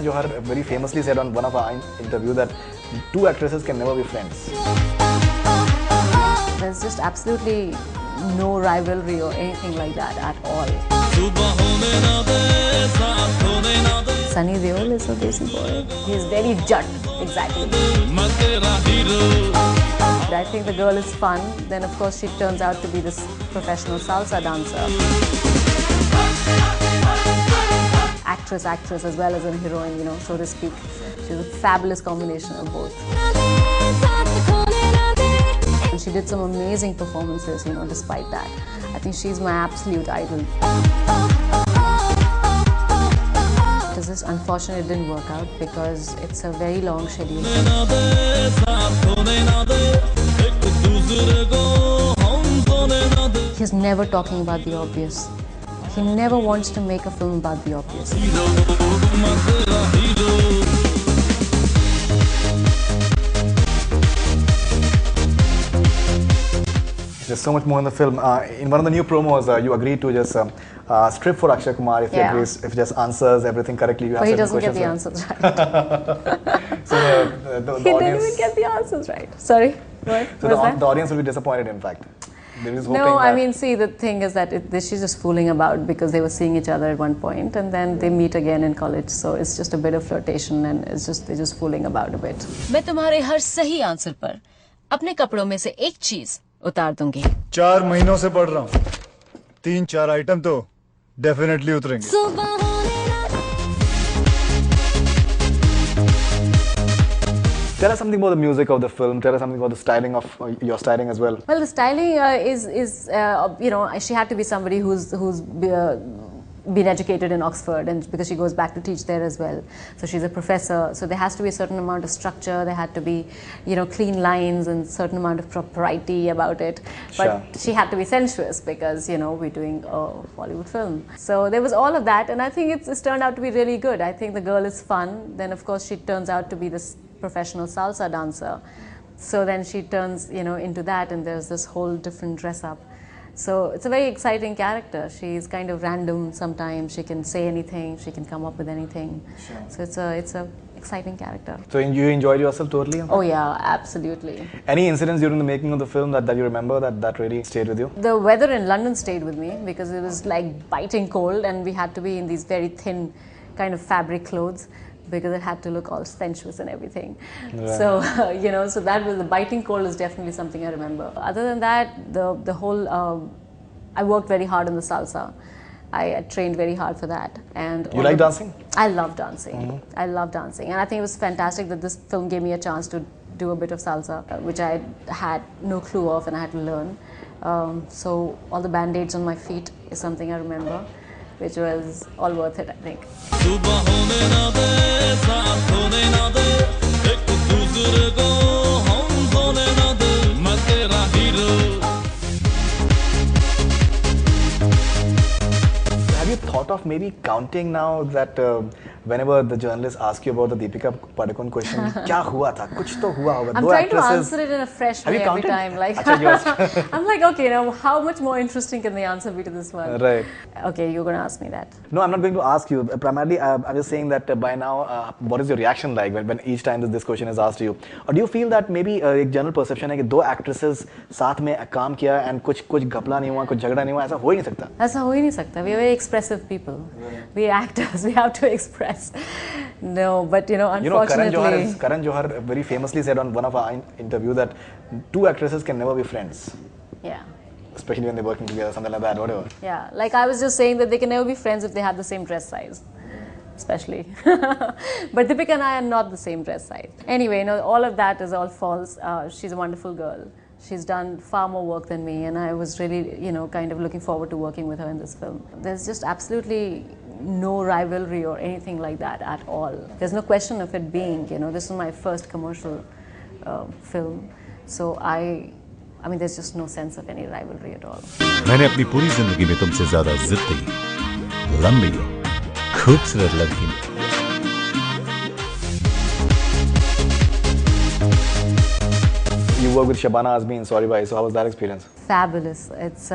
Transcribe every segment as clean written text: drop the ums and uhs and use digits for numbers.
Johar very famously said on one of our interview that two actresses can never be friends. There's just absolutely no rivalry or anything like that at all. Sunny Deol is a Desi Boy. He's very jut, exactly. But I think the girl is fun. Then of course she turns out to be this professional salsa dancer. Actress as well as a heroine, you know, so to speak. She's a fabulous combination of both. And she did some amazing performances, you know, despite that. I think she's my absolute idol. It's just unfortunate it didn't work out because it's a very long schedule. He's never talking about the obvious. He never wants to make a film about the obvious. There's so much more in the film. In one of the new promos, you agreed to just strip for Akshay Kumar if he agrees, if he just answers everything correctly. You but he doesn't get the answers right. So the he audience, didn't even get the answers right. Sorry, what? So the audience will be disappointed. In fact, no. I mean, see, the thing is that she's just fooling about because they were seeing each other at one point, and then they meet again in college. So it's just a bit of flirtation, and they're just fooling about a bit. मैं तुम्हारे हर सही answer पर अपने कपड़ों में से एक चीज उतार दूंगी। 4 महीनों से पढ़ रहा हूँ। 3-4 आइटम तो डेफिनेटली उतरेंगे। Tell us something about the music of the film. Tell us something about the styling of your styling as well. Well, the styling is you know, she had to be somebody who's been educated in Oxford, and because she goes back to teach there as well. So she's a professor. So there has to be a certain amount of structure. There had to be, you know, clean lines and certain amount of propriety about it. But she had to be sensuous because, you know, we're doing a Bollywood film. So there was all of that, and I think it's turned out to be really good. I think the girl is fun. Then of course she turns out to be this professional salsa dancer. So then she turns, you know, into that, and there's this whole different dress up. So it's a very exciting character. She's kind of random sometimes. She can say anything. She can come up with anything. So it's a exciting character. So you enjoyed yourself totally? Oh yeah, absolutely. Any incidents during the making of the film that you remember that really stayed with you? The weather in London stayed with me because it was like biting cold, and we had to be in these very thin kind of fabric clothes, because it had to look all sensuous and everything. Right. So, you know, so that was, the biting cold is definitely something I remember. Other than that, the whole, I worked very hard on the salsa. I trained very hard for that. And you like dancing? I love dancing. I love dancing. And I think it was fantastic that this film gave me a chance to do a bit of salsa, which I had no clue of and I had to learn. So all the band-aids on my feet is something I remember, which was all worth it, I think. Have you thought of maybe counting now that whenever the journalists ask you about the Deepika Padukone question, क्या हुआ था? कुछ तो हुआ होगा. I'm trying to answer it in a fresh way every time. Like, I'm like, okay, now how much more interesting can the answer be to this one? Right. Okay, you're going to ask me that. No, I'm not going to ask you. Primarily, I'm just saying that by now, what is your reaction like when each time this question is asked to you? Or do you feel that maybe एक general perception है कि दो actresses साथ में काम किया and कुछ घपला नहीं हुआ, कुछ झगड़ा नहीं हुआ, ऐसा हो ही नहीं सकता? ऐसा हो ही नहीं सकता. We are very expressive people. We actors, we have to express. No, but you know, unfortunately, Karan Johar very famously said on one of our interview that two actresses can never be friends. Yeah. Especially when they're working together, something like that, whatever. Yeah, like I was just saying that they can never be friends if they have the same dress size. Especially. But Deepika and I are not the same dress size. Anyway, you know, all of that is all false. She's a wonderful girl. She's done far more work than me, and I was really, you know, kind of looking forward to working with her in this film. There's just absolutely no rivalry or anything like that at all. There's no question of it being, you know, this is my first commercial film. So I mean, there's just no sense of any rivalry at all. मैंने अपनी पूरी जिंदगी में तुमसे ज़्यादा ज़िद्दी, लंबी, खूबसूरत लड़की work with Shabana Azmi in Sorry Bhai. So how was that experience? Fabulous. It's,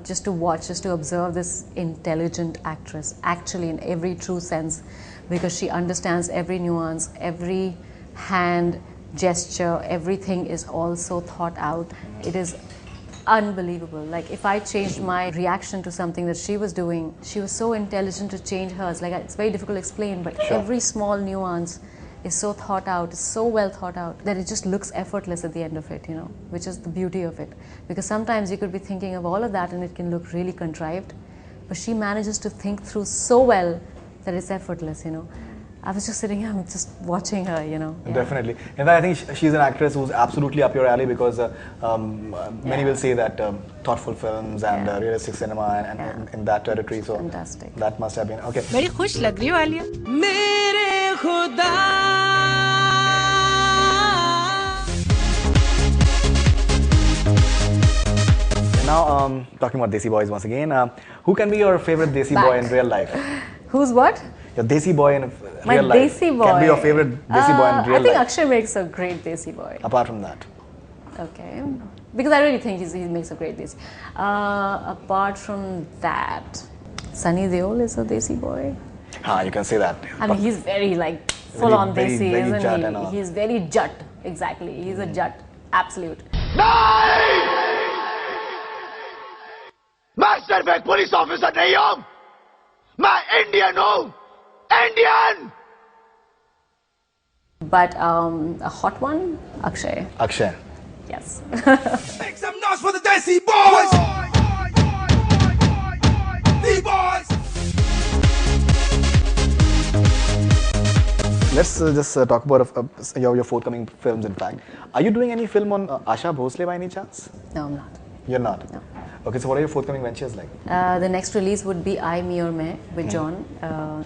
just to watch, just to observe this intelligent actress, actually in every true sense, because she understands every nuance, every hand, gesture, everything is also thought out. It is unbelievable. Like, if I changed my reaction to something that she was doing, she was so intelligent to change hers. Like, it's very difficult to explain, but every small nuance is so thought out, is so well thought out, that it just looks effortless at the end of it, which is the beauty of it. Because sometimes you could be thinking of all of that and it can look really contrived, but she manages to think through so well that it's effortless, I was just sitting here, I'm just watching her, Yeah. Definitely. And I think she's an actress who's absolutely up your alley, because many will say that thoughtful films and realistic cinema and in that territory. So fantastic. That must have been okay. बड़ी खुश लग रही हो आलिया मेरे खुदा Now, talking about Desi Boyz once again, who can be your favorite Desi boy in real life? Who's what? Your Desi boy in My real life. Desi boy. Can be your favorite Desi boy in real I think life. Akshay makes a great Desi boy. Apart from that. Okay. Because I really think he makes a great Desi. Apart from that, Sunny Deol is a Desi boy. You can say that. I mean, he's very full on very, Desi, very isn't jat he? and all. He's very jat. Exactly. He's a jat. Absolute. मैं सिर्फ एक police officer नहीं हूं, मैं Indian हूं, Indian. But a hot one, Akshay. Akshay. Yes. Make some noise for the Desi Boyz. The boys. Let's just talk about your forthcoming films, in fact. Are you doing any film on Asha Bhosle by any chance? No, I'm not. You're not? No. Okay, so what are your forthcoming ventures like? The next release would be I, Me or Main with John.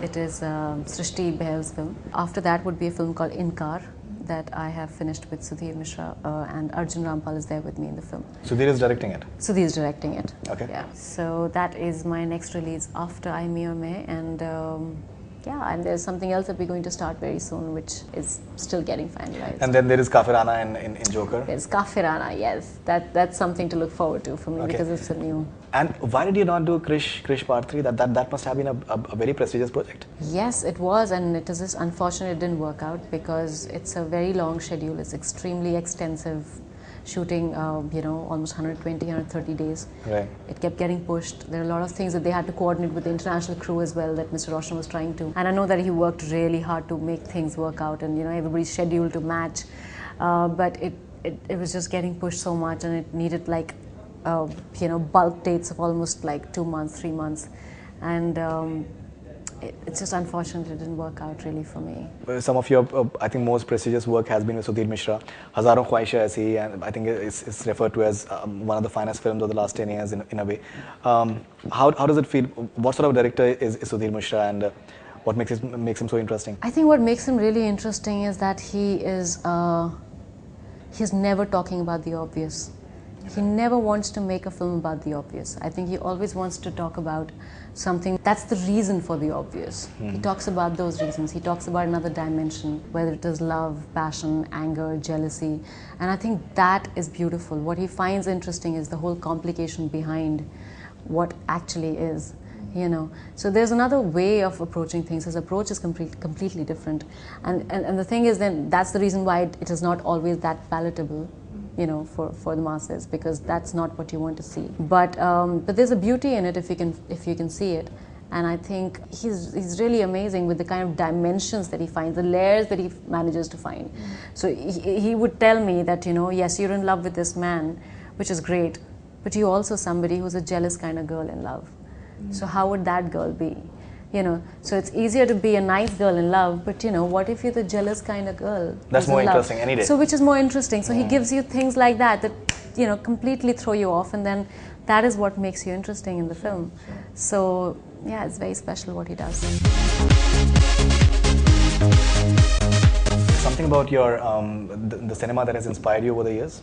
It is Srishti Behl's film. After that would be a film called Inkar that I have finished with Sudhir Mishra, and Arjun Rampal is there with me in the film. Sudhir is directing it? Sudhir is directing it. Okay. Yeah. So that is my next release after I, Me or Main, and and there's something else that we're going to start very soon, which is still getting finalized. And then there is Kafirana in Joker. There's Kafirana, yes. That's something to look forward to for me because it's a new. And why did you not do Krish Part 3? That must have been a very prestigious project. Yes, it was, and it is just unfortunate it didn't work out because it's a very long schedule. It's extremely extensive. Shooting, almost 120, 130 days. Right. It kept getting pushed. There are a lot of things that they had to coordinate with the international crew as well that Mr. Roshan was trying to. And I know that he worked really hard to make things work out and, everybody's scheduled to match. But it was just getting pushed so much and it needed bulk dates of almost 2 months, 3 months. And it's just unfortunate it didn't work out really for me. Some of your, I think, most prestigious work has been with Sudhir Mishra. Hazaron Khwaishein Aisi, and I think it's referred to as one of the finest films of the last 10 years in a way. How does it feel? What sort of director is Sudhir Mishra, and what makes him so interesting? I think what makes him really interesting is that he's never talking about the obvious. He never wants to make a film about the obvious. I think he always wants to talk about something that's the reason for the obvious. He talks about those reasons. He talks about another dimension, whether it is love, passion, anger, jealousy. And I think that is beautiful. What he finds interesting is the whole complication behind what actually is. So there's another way of approaching things. His approach is completely different. And the thing is, then that's the reason why it is not always that palatable. For the masses, because that's not what you want to see. But there's a beauty in it if you can see it. And I think he's really amazing with the kind of dimensions that he finds, the layers that he manages to find. So he would tell me that, yes, you're in love with this man, which is great, but you're also somebody who's a jealous kind of girl in love. So how would that girl be? So it's easier to be a nice girl in love, but what if you're the jealous kind of girl? That's more interesting any day. So which is more interesting. So he gives you things like that completely throw you off, and then that is what makes you interesting in the film. So yeah, it's very special what he does. Something about your the cinema that has inspired you over the years?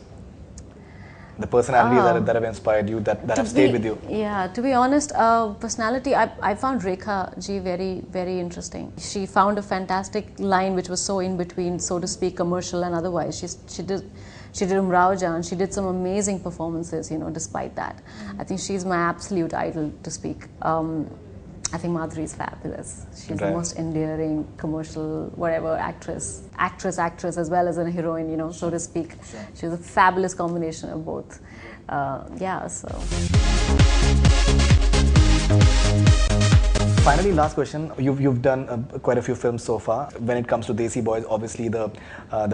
The personalities that have inspired you, that have stayed with you? Yeah, to be honest, personality, I found Rekha ji very, very interesting. She found a fantastic line which was so in between, so to speak, commercial and otherwise. She did Umrao Jaan. She did some amazing performances, you know, despite that. I think she's my absolute idol to speak. I think Madhuri is fabulous. She's the most endearing, commercial, whatever actress as well as a heroine, you know, so to speak. She's a fabulous combination of both. Yeah, so. Finally, last question. You've done quite a few films so far. When it comes to Desi Boyz, obviously the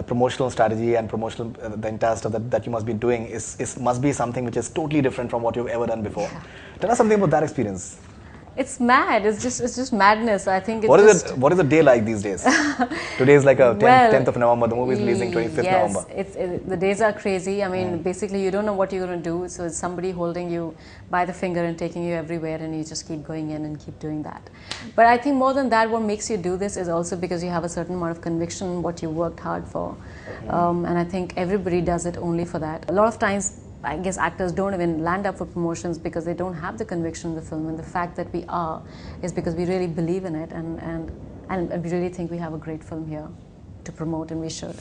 promotional strategy and promotional the entire stuff that you must be doing must be something which is totally different from what you've ever done before. Yeah. Tell us something about that experience. It's mad. It's just madness. I think it's What is a day like these days? Today is like a 10th of November. The movie is releasing 25th November. Yes, the days are crazy. I mean, basically, you don't know what you're going to do. So it's somebody holding you by the finger and taking you everywhere, and you just keep going in and keep doing that. But I think more than that, what makes you do this is also because you have a certain amount of conviction in what you worked hard for. And I think everybody does it only for that. A lot of times, I guess actors don't even land up for promotions because they don't have the conviction in the film, and the fact that we are is because we really believe in it, and we really think we have a great film here to promote, and we should.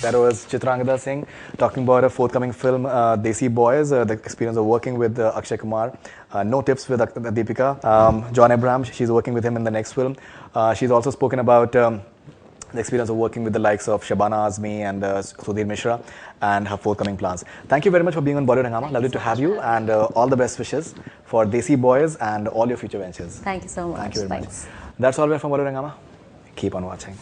That was Chitrangda Singh talking about a forthcoming film, Desi Boyz, the experience of working with Akshay Kumar. No tips with Deepika. John Abraham, she's working with him in the next film. She's also spoken about the experience of working with the likes of Shabana Azmi and Sudhir Mishra and her forthcoming plans. Thank you very much for being on Bollywood Hangama. Lovely to have you, and all the best wishes for Desi Boyz and all your future ventures. Thank you so much. Thank you very much. That's all we have from Bollywood Hangama. Keep on watching.